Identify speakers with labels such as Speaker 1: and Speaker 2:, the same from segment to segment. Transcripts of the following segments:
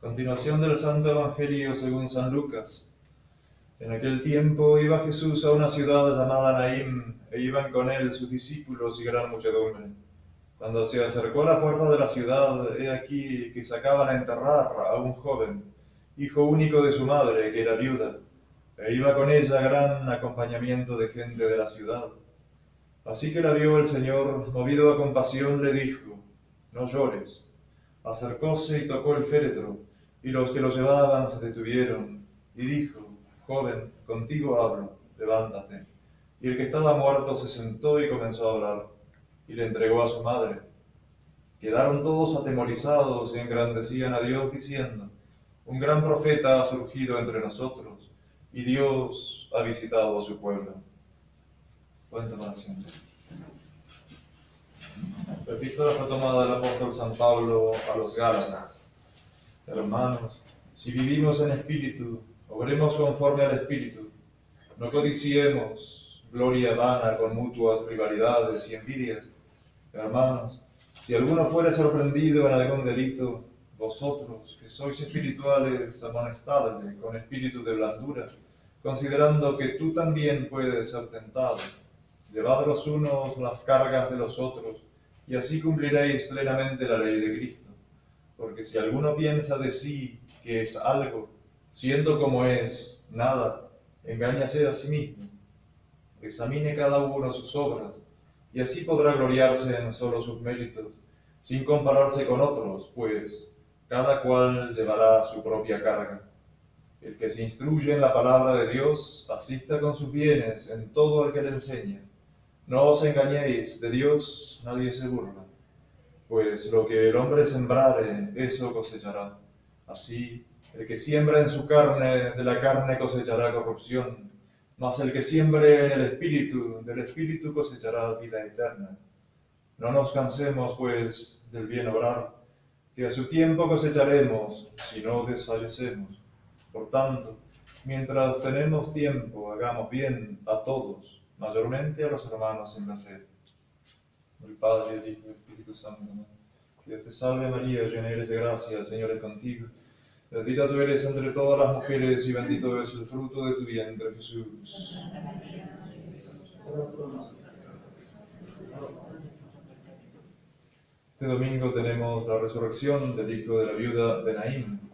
Speaker 1: Continuación del Santo Evangelio según San Lucas. En aquel tiempo iba Jesús a una ciudad llamada Naín, e iban con él sus discípulos y gran muchedumbre. Cuando se acercó a la puerta de la ciudad, he aquí que sacaban a enterrar a un joven, hijo único de su madre, que era viuda, e iba con ella gran acompañamiento de gente de la ciudad. Así que la vio el Señor, movido a compasión, le dijo: no llores. Acercóse y tocó el féretro, y los que lo llevaban se detuvieron, y dijo: joven, contigo hablo, levántate. Y el que estaba muerto se sentó y comenzó a hablar, y le entregó a su madre. Quedaron todos atemorizados y engrandecían a Dios diciendo: un gran profeta ha surgido entre nosotros, y Dios ha visitado a su pueblo. Cuenta para siempre. La epístola fue tomada del apóstol San Pablo a los Gálatas. Hermanos, si vivimos en espíritu, obremos conforme al espíritu. No codiciemos gloria vana con mutuas rivalidades y envidias. Hermanos, si alguno fuere sorprendido en algún delito, vosotros, que sois espirituales, amonestadle con espíritu de blandura, considerando que tú también puedes ser tentado. Llevad los unos las cargas de los otros, y así cumpliréis plenamente la ley de Cristo. Porque si alguno piensa de sí que es algo, siendo como es, nada, engáñase a sí mismo. Examine cada uno sus obras, y así podrá gloriarse en solo sus méritos, sin compararse con otros, pues cada cual llevará su propia carga. El que se instruye en la palabra de Dios, asista con sus bienes en todo el que le enseña. No os engañéis, de Dios nadie se burla. Pues lo que el hombre sembrare, eso cosechará. Así, el que siembra en su carne, de la carne cosechará corrupción, mas el que siembre en el Espíritu, del Espíritu cosechará vida eterna. No nos cansemos, pues, del bien obrar, que a su tiempo cosecharemos, si no desfallecemos. Por tanto, mientras tenemos tiempo, hagamos bien a todos, mayormente a los hermanos en la fe. El Padre, el Hijo y el Espíritu Santo. Dios te salve María, llena eres de gracia, el Señor es contigo. Bendita tú eres entre todas las mujeres y bendito es el fruto de tu vientre, Jesús. Este domingo tenemos la resurrección del hijo de la viuda de Naín.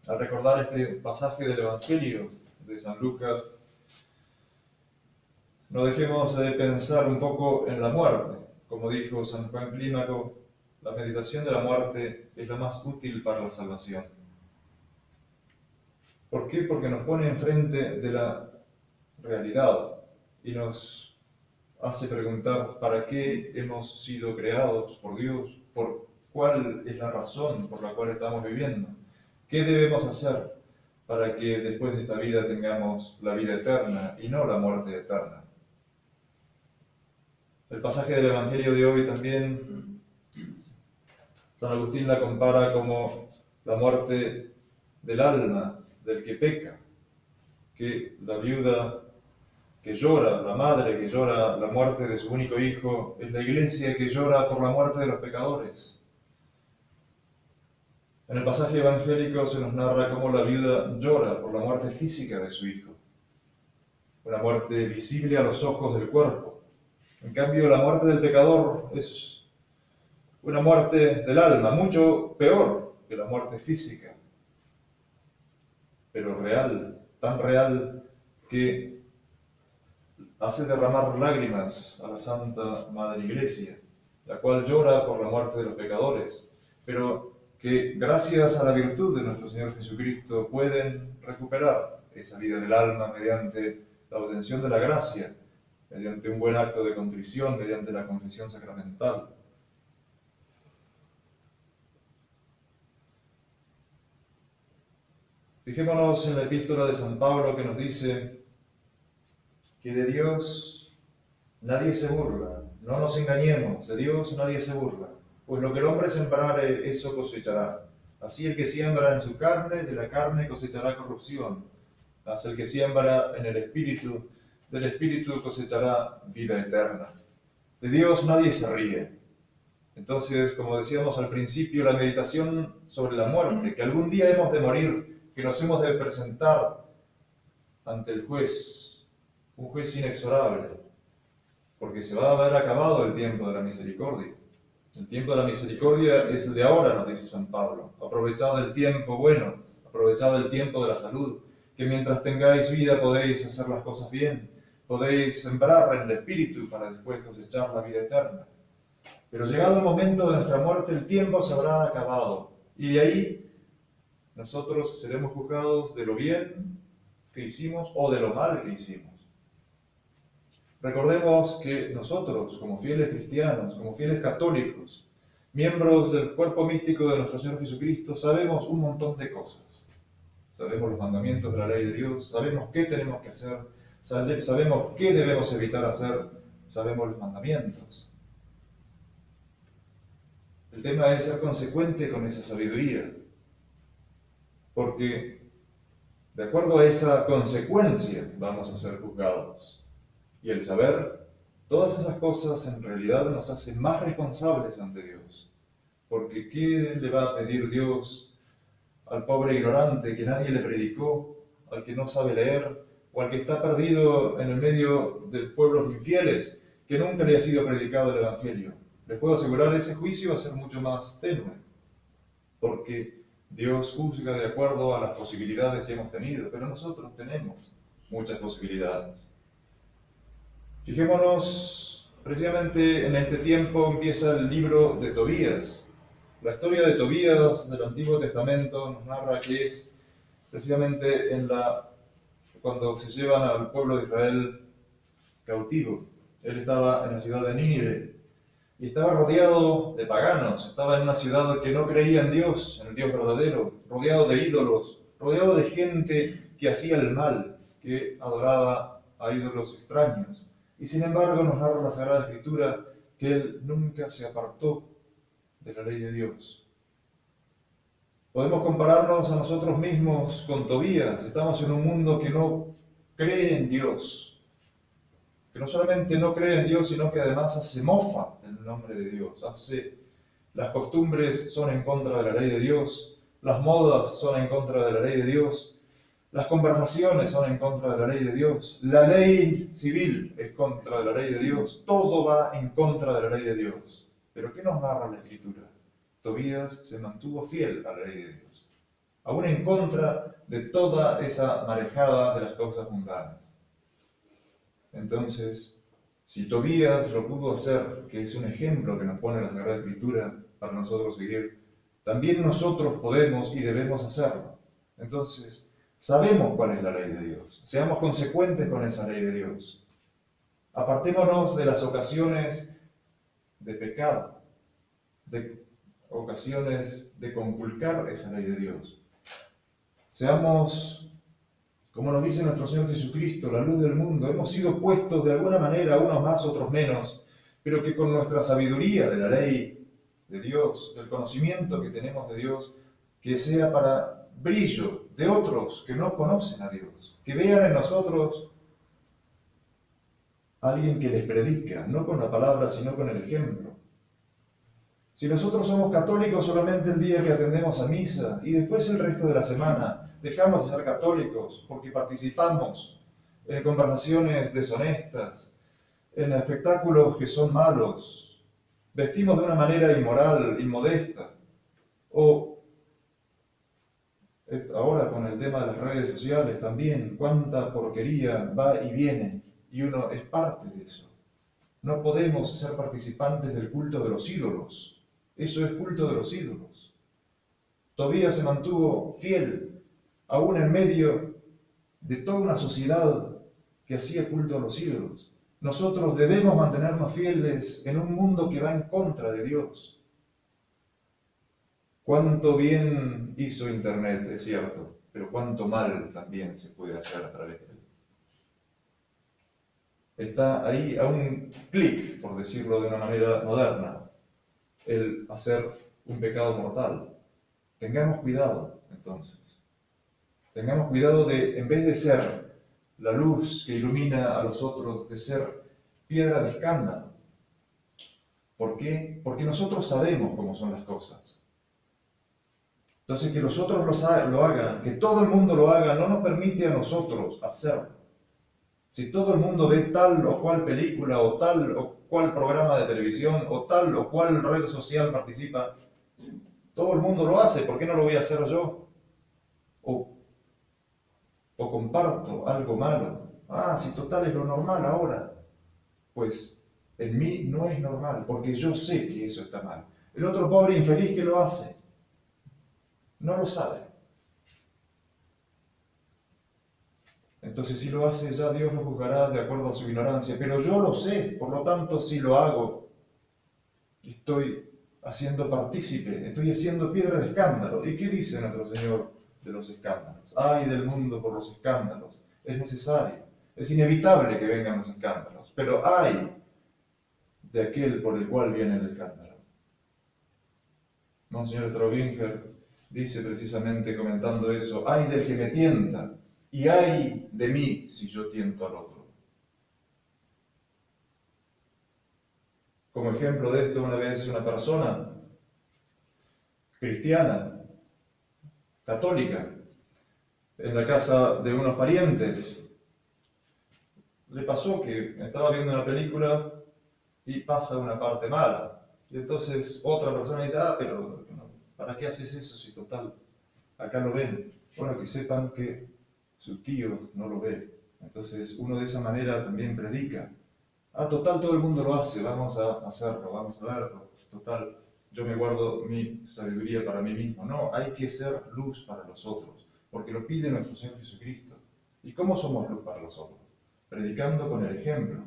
Speaker 1: Al recordar este pasaje del Evangelio de San Lucas, no dejemos de pensar un poco en la muerte. Como dijo San Juan Clímaco, la meditación de la muerte es la más útil para la salvación. ¿Por qué? Porque nos pone enfrente de la realidad y nos hace preguntar para qué hemos sido creados por Dios, por cuál es la razón por la cual estamos viviendo, qué debemos hacer para que después de esta vida tengamos la vida eterna y no la muerte eterna. El pasaje del Evangelio de hoy también, San Agustín la compara como la muerte del alma, del que peca, que la viuda que llora, la madre que llora la muerte de su único hijo, es la iglesia que llora por la muerte de los pecadores. En el pasaje evangélico se nos narra cómo la viuda llora por la muerte física de su hijo, una muerte visible a los ojos del cuerpo. En cambio, la muerte del pecador es una muerte del alma, mucho peor que la muerte física, pero real, tan real que hace derramar lágrimas a la Santa Madre Iglesia, la cual llora por la muerte de los pecadores, pero que gracias a la virtud de nuestro Señor Jesucristo pueden recuperar esa vida del alma mediante la obtención de la gracia, mediante un buen acto de contrición, mediante la confesión sacramental. Fijémonos en la epístola de San Pablo que nos dice que de Dios nadie se burla. No nos engañemos, de Dios nadie se burla. Pues lo que el hombre sembrare, eso cosechará. Así el que siembra en su carne, de la carne cosechará corrupción. Mas el que siembra en el Espíritu, del Espíritu cosechará vida eterna. De Dios nadie se ríe. Entonces, como decíamos al principio, la meditación sobre la muerte, que algún día hemos de morir, que nos hemos de presentar ante el juez, un juez inexorable, porque se va a haber acabado el tiempo de la misericordia. El tiempo de la misericordia es el de ahora, nos dice San Pablo. Aprovechad el tiempo bueno, aprovechad el tiempo de la salud, que mientras tengáis vida podéis hacer las cosas bien, podéis sembrar en el Espíritu para después cosechar la vida eterna. Pero llegado el momento de nuestra muerte, el tiempo se habrá acabado, y de ahí nosotros seremos juzgados de lo bien que hicimos o de lo mal que hicimos. Recordemos que nosotros, como fieles cristianos, como fieles católicos, miembros del cuerpo místico de nuestro Señor Jesucristo, sabemos un montón de cosas. Sabemos los mandamientos de la ley de Dios, sabemos qué tenemos que hacer, sabemos qué debemos evitar hacer, sabemos los mandamientos. El tema es ser consecuente con esa sabiduría, porque de acuerdo a esa consecuencia vamos a ser juzgados. Y el saber todas esas cosas en realidad nos hace más responsables ante Dios. Porque ¿qué le va a pedir Dios al pobre ignorante que nadie le predicó, al que no sabe leer, o al que está perdido en el medio de pueblos infieles, que nunca le ha sido predicado el Evangelio? Les puedo asegurar, ese juicio va a ser mucho más tenue, porque Dios juzga de acuerdo a las posibilidades que hemos tenido, pero nosotros tenemos muchas posibilidades. Fijémonos, precisamente en este tiempo empieza el libro de Tobías. La historia de Tobías del Antiguo Testamento nos narra que es precisamente cuando se llevan al pueblo de Israel cautivo. Él estaba en la ciudad de Nínive y estaba rodeado de paganos, estaba en una ciudad que no creía en Dios, en el Dios verdadero, rodeado de ídolos, rodeado de gente que hacía el mal, que adoraba a ídolos extraños. Y sin embargo nos narra la Sagrada Escritura que él nunca se apartó de la ley de Dios. Podemos compararnos a nosotros mismos con Tobías. Estamos en un mundo que no cree en Dios, que no solamente no cree en Dios, sino que además hace mofa del nombre de Dios. Las costumbres son en contra de la ley de Dios, las modas son en contra de la ley de Dios, las conversaciones son en contra de la ley de Dios, la ley civil es contra de la ley de Dios, todo va en contra de la ley de Dios. Pero ¿qué nos narra la Escritura? Tobías se mantuvo fiel a la ley de Dios, aún en contra de toda esa marejada de las cosas mundanas. Entonces, si Tobías lo pudo hacer, que es un ejemplo que nos pone la Sagrada Escritura para nosotros seguir, también nosotros podemos y debemos hacerlo. Entonces, sabemos cuál es la ley de Dios. Seamos consecuentes con esa ley de Dios. Apartémonos de las ocasiones de pecado, de ocasiones de conculcar esa ley de Dios. Seamos, como nos dice nuestro Señor Jesucristo, la luz del mundo. Hemos sido puestos de alguna manera, unos más, otros menos, pero que con nuestra sabiduría de la ley de Dios, del conocimiento que tenemos de Dios, que sea para brillo de otros que no conocen a Dios, que vean en nosotros a alguien que les predica, no con la palabra, sino con el ejemplo. Si nosotros somos católicos solamente el día que atendemos a misa y después el resto de la semana dejamos de ser católicos porque participamos en conversaciones deshonestas, en espectáculos que son malos, vestimos de una manera inmoral, inmodesta, o ahora con el tema de las redes sociales también, cuánta porquería va y viene, y uno es parte de eso. No podemos ser participantes del culto de los ídolos. Eso es culto de los ídolos. Tobías se mantuvo fiel, aún en medio de toda una sociedad que hacía culto a los ídolos. Nosotros debemos mantenernos fieles en un mundo que va en contra de Dios. Cuánto bien hizo Internet, es cierto, pero cuánto mal también se puede hacer a través de él. Está ahí a un clic, por decirlo de una manera moderna, el hacer un pecado mortal. Tengamos cuidado, entonces. Tengamos cuidado de, en vez de ser la luz que ilumina a los otros, de ser piedra de escándalo. ¿Por qué? Porque nosotros sabemos cómo son las cosas. Entonces, que los otros lo hagan, que todo el mundo lo haga, no nos permite a nosotros hacerlo. Si todo el mundo ve tal o cual película, o tal o cual programa de televisión, o tal o cual red social participa, todo el mundo lo hace, ¿por qué no lo voy a hacer yo? O, o comparto algo malo. Ah, si total es lo normal ahora. Pues en mí no es normal, porque yo sé que eso está mal. El otro pobre infeliz que lo hace, no lo sabe. Entonces si lo hace ya Dios lo juzgará de acuerdo a su ignorancia, pero yo lo sé, por lo tanto si lo hago, estoy haciendo partícipe, estoy haciendo piedra de escándalo. ¿Y qué dice nuestro Señor de los escándalos? ¡Ay del mundo por los escándalos! Es necesario, es inevitable que vengan los escándalos, pero ¡ay de aquel por el cual viene el escándalo! Monseñor Straubinger dice precisamente comentando eso, ¡ay del que me tienta! Y ¡ay de mí si yo tiento al otro! Como ejemplo de esto, una vez una persona cristiana, católica, en la casa de unos parientes, le pasó que estaba viendo una película y pasa una parte mala. Y entonces otra persona dice, ah, pero ¿para qué haces eso si total, acá lo ven? Bueno, que sepan que su tío no lo ve. Entonces uno de esa manera también predica. Ah, total, todo el mundo lo hace, vamos a hacerlo, vamos a verlo. Total, yo me guardo mi sabiduría para mí mismo. No, hay que ser luz para los otros, porque lo pide nuestro Señor Jesucristo. ¿Y cómo somos luz para los otros? Predicando con el ejemplo.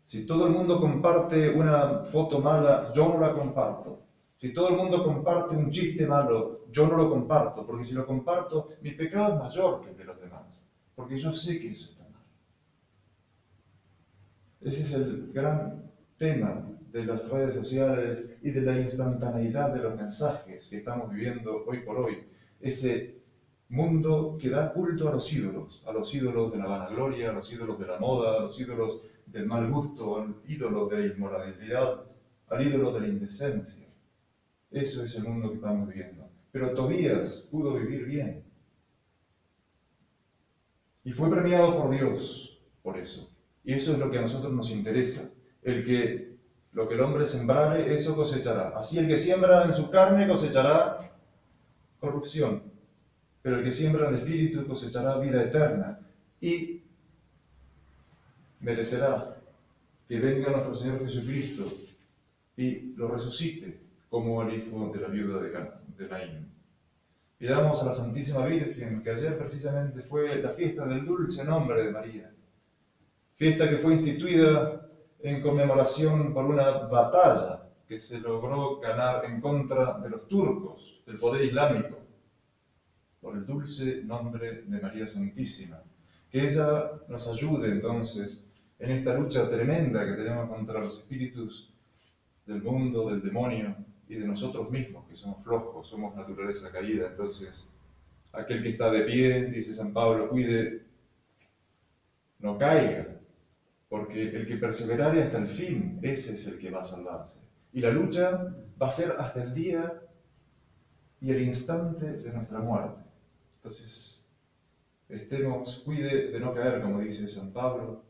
Speaker 1: Si todo el mundo comparte una foto mala, yo no la comparto. Si todo el mundo comparte un chiste malo, yo no lo comparto, porque si lo comparto, mi pecado es mayor que el de los demás, porque yo sé que eso está mal. Ese es el gran tema de las redes sociales y de la instantaneidad de los mensajes que estamos viviendo hoy por hoy. Ese mundo que da culto a los ídolos de la vanagloria, a los ídolos de la moda, a los ídolos del mal gusto, al ídolo de la inmoralidad, al ídolo de la indecencia. Eso es el mundo que estamos viviendo. Pero Tobías pudo vivir bien. Y fue premiado por Dios por eso. Y eso es lo que a nosotros nos interesa. Lo que el hombre sembrare, eso cosechará. Así el que siembra en su carne cosechará corrupción. Pero el que siembra en el Espíritu cosechará vida eterna. Y merecerá que venga nuestro Señor Jesucristo y lo resucite como el hijo de la viuda de Naín. Pidamos a la Santísima Virgen, que ayer precisamente fue la fiesta del dulce nombre de María, fiesta que fue instituida en conmemoración por una batalla que se logró ganar en contra de los turcos, del poder islámico, por el dulce nombre de María Santísima. Que ella nos ayude entonces en esta lucha tremenda que tenemos contra los espíritus del mundo, del demonio y de nosotros mismos, que somos flojos, somos naturaleza caída. Entonces, aquel que está de pie, dice San Pablo, cuide, no caiga, porque el que perseverare hasta el fin, ese es el que va a salvarse. Y la lucha va a ser hasta el día y el instante de nuestra muerte. Entonces, cuide de no caer, como dice San Pablo,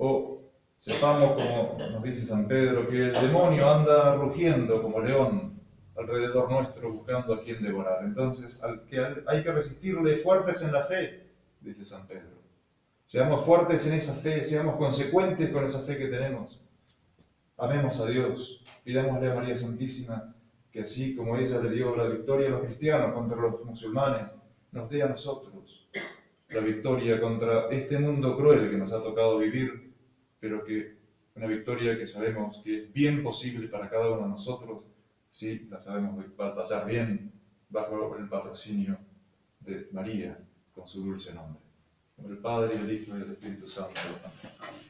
Speaker 1: o sepamos, como nos dice San Pedro, que el demonio anda rugiendo como león alrededor nuestro buscando a quien devorar. Entonces, hay que resistirle fuertes en la fe, dice San Pedro. Seamos fuertes en esa fe, seamos consecuentes con esa fe que tenemos. Amemos a Dios, pidámosle a María Santísima que así como ella le dio la victoria a los cristianos contra los musulmanes, nos dé a nosotros la victoria contra este mundo cruel que nos ha tocado vivir, pero que una victoria que sabemos que es bien posible para cada uno de nosotros si la sabemos batallar bien bajo el patrocinio de María con su dulce nombre. Por el Padre, y el Hijo y el Espíritu Santo. Amén.